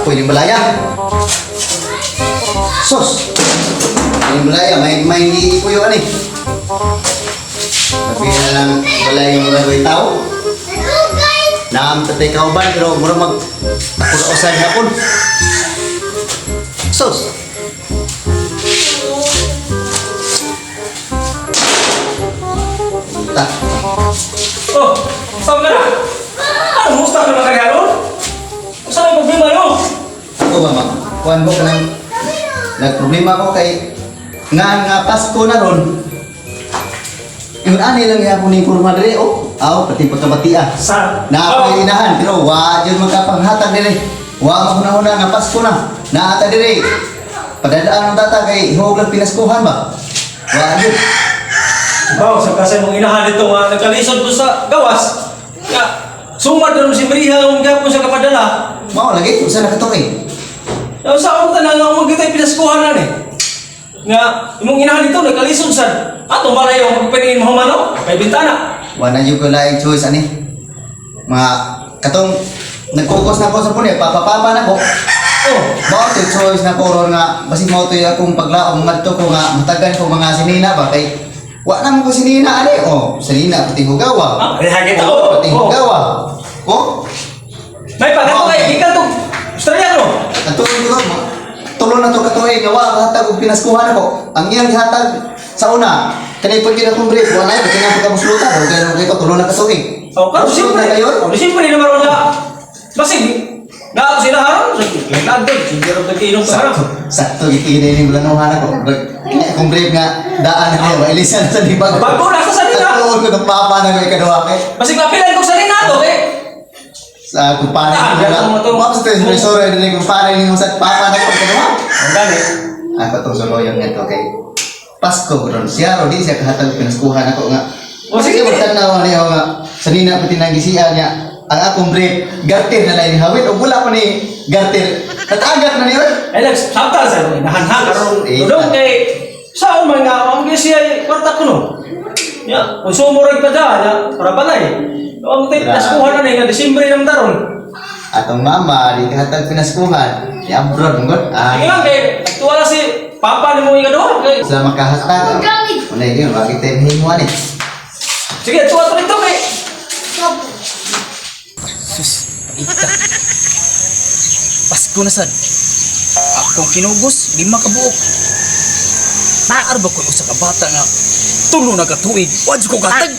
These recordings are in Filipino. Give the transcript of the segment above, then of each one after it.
Ako yung malaya. Sos! Yung malaya, may iipuyuan eh. Sabi na lang malaya yung mga gawin tao. Naam tatay kauban, pero mura mag-pura-usan hapon. Sos! Ta. Oh, saan ka na? Ano, musta ka na kagayon? Saan ang problema yun? Ako ba, ma? Kuhan mo ka ng... Nagproblema ko kay... Nga Pasko na ron. Yung ani lang yan kuning kurma dali, oh. Aw, pati pagkabatia. Saan? Na ako yung inahan, pero wa dyan magkapanghatag dili. Wa mahuna-huna nga Pasko na. Naata dili. Padadaan ng data kay huwag lang pinaskuhan ba? Wa dyan. Baw, sa kasi mong inahan ito nga nagkalisod ko sa gawas. Nga, sumad na si Maria ang gapon sa kapadala. Mao lagi, usa na kato eh. Yung sa akong tanang nga magkita pinaskuhan na eh. Nga, imong inahan ito nagkalisod sa atong balay yung magpapingin mo humano, may bintana. Wa na yung laing choice ani. Mga katong nagkukos na ko sa puno, papapapa na ko. Oh, Mao to choice na ko ron nga basi mo to akong paglaom ngadto ko nga matagan ko mga sinina ba kay wa na mo ko sinina ani oh sinina pati hugawa. kita Oh, pati oh. hugawa. Oh, May pagkato kay ikan to. Australiano. katulong ko tulo na to katuig nga wa hatag og pinaskuhan ako. Ang iyang gihatag sa una kanay pag gina kong brief wala ay kanya pagkamusluta daw kaya kay ko tulo na katuig. Oh, karon Musulot na siyempre. kayo? Oh, siyempre ni naman wala. Basig. Nga sila haron. Sige, nagdag. Sige, rin nag-iinom pa haron. Sakto itinay ni bulanuhan ako. Kaya kung brief nga daan na kayo, ilisan sa libag. Bago na sa salina. Tatuon ko ng papa na may kaduha kay. Basig mapilan ko salina to eh. Sa kumpare Ah, ko ganun mo to. na. Mapos tayo sa resort din yung kumpare ni mo sa papa na ko kaduha. Ang gani. Ako tong soloyong nito kay Pasko gron siya ro di siya kahatag pinaskuhan ako nga. O, Sige sige. magtanaw niya nga sanina pati nang gisiya niya ang akong brief garter na lain hawit o wala ko ni garter. Natagat na niyo. Ay, nagsabta sa nahanhan karon. Eh, Dudong kay sa umay nga ang gisiya kwarta ko no. Ya, kung sumurag pa dyan, ya, para balay. Ang tayo, naskuhan na nga, Disyembre ng daron. Atong mama di kahatag pinaskuhan ni abroad ngod. Sige lang, kay, tuwala si Papa ni mo nga doon. Kay, Sila makahatag. Una yun, bakit tayo himuan eh. sige, tuwa ito kay. Sus, ita. Pasko na sad. Akong kinugos, 5 ka buok. Naar ba ko sa kabata nga tulo na katuig. Wad ko gatag.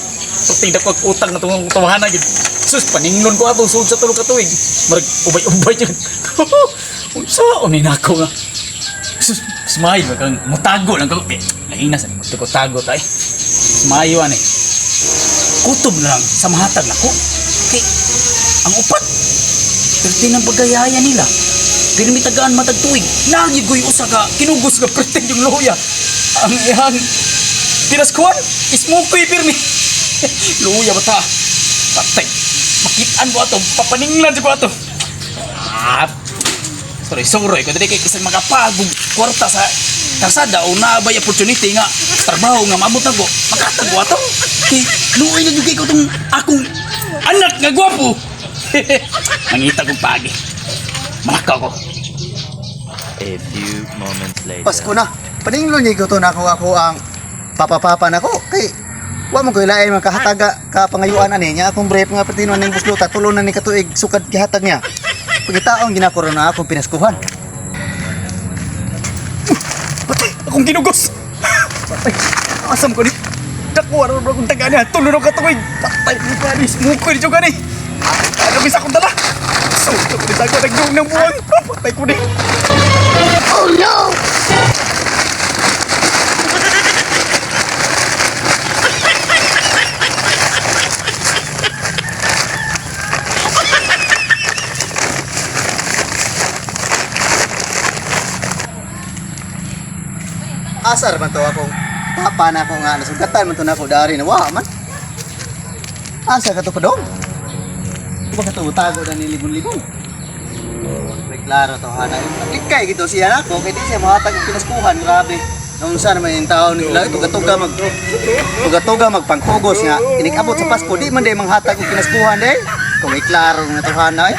Tindak ko utang na tong tumahan gid. Sus, paningnon ko atong sud sa tulo ka tuig. Marag ubay-ubay jud. Unsa onin ako nga. Sus, smile ba kang mutago lang ko. Lain na sa mo tago tay. Smayo ani. Kutob na lang sa mahatag nako. Kay ang upat. Perti ng pagayaya nila. Pero may tagaan matagtuig. Lagi ko'y usa ka kinugos nga pretend yung loya. Ang ihang pinaskuhan. Ismukoy pirmi. Luya ba ta? Patay. Makitaan ko ato. Papaninglan ko ato. Ah. Sorry. Kung dali kay isang makapagong kwarta sa karsada o naabay opportunity nga trabaho nga maabot na ko. Makatag ko ato. Kay luoy na dugay ko itong akong anak nga gwapo. Mangita kong pagi. Makaw ko. A few moments later. Pasko na. Paninglo niya ko to na ako ang papapapa na ko. Kay wa mo ko ilain makahataga ka pangayuan ani nya akong brief nga pati ning busluta tulo na ni katuig sukad gihatag niya. Pagitaon ginakoro na akong pinaskuhan. Patay, akong ginugos. Patay, asam ko ni. Dakuha rin akong taga niya. Tulo na katuwig. Patay, mukanis. Mukoy ni Jogani. Ano bisa akong dala? So, ito ko ni taga nagdung ng buwan. Patay ko ni. Oh no! Asar man to akong papa na ako nga nasugatan man to na ako dari na wa man. Asa ka to padong? Ba ka to tago na ni libon-libon? May klaro to hana. Ikay gito siya na ko kay di siya mahatag og pinaskuhan grabe. Nung saan naman yung tao nila tuga magpangkugos nga inikabot sa Pasko di man day manghatag og pinaskuhan day. Kung may klaro nga to hana eh.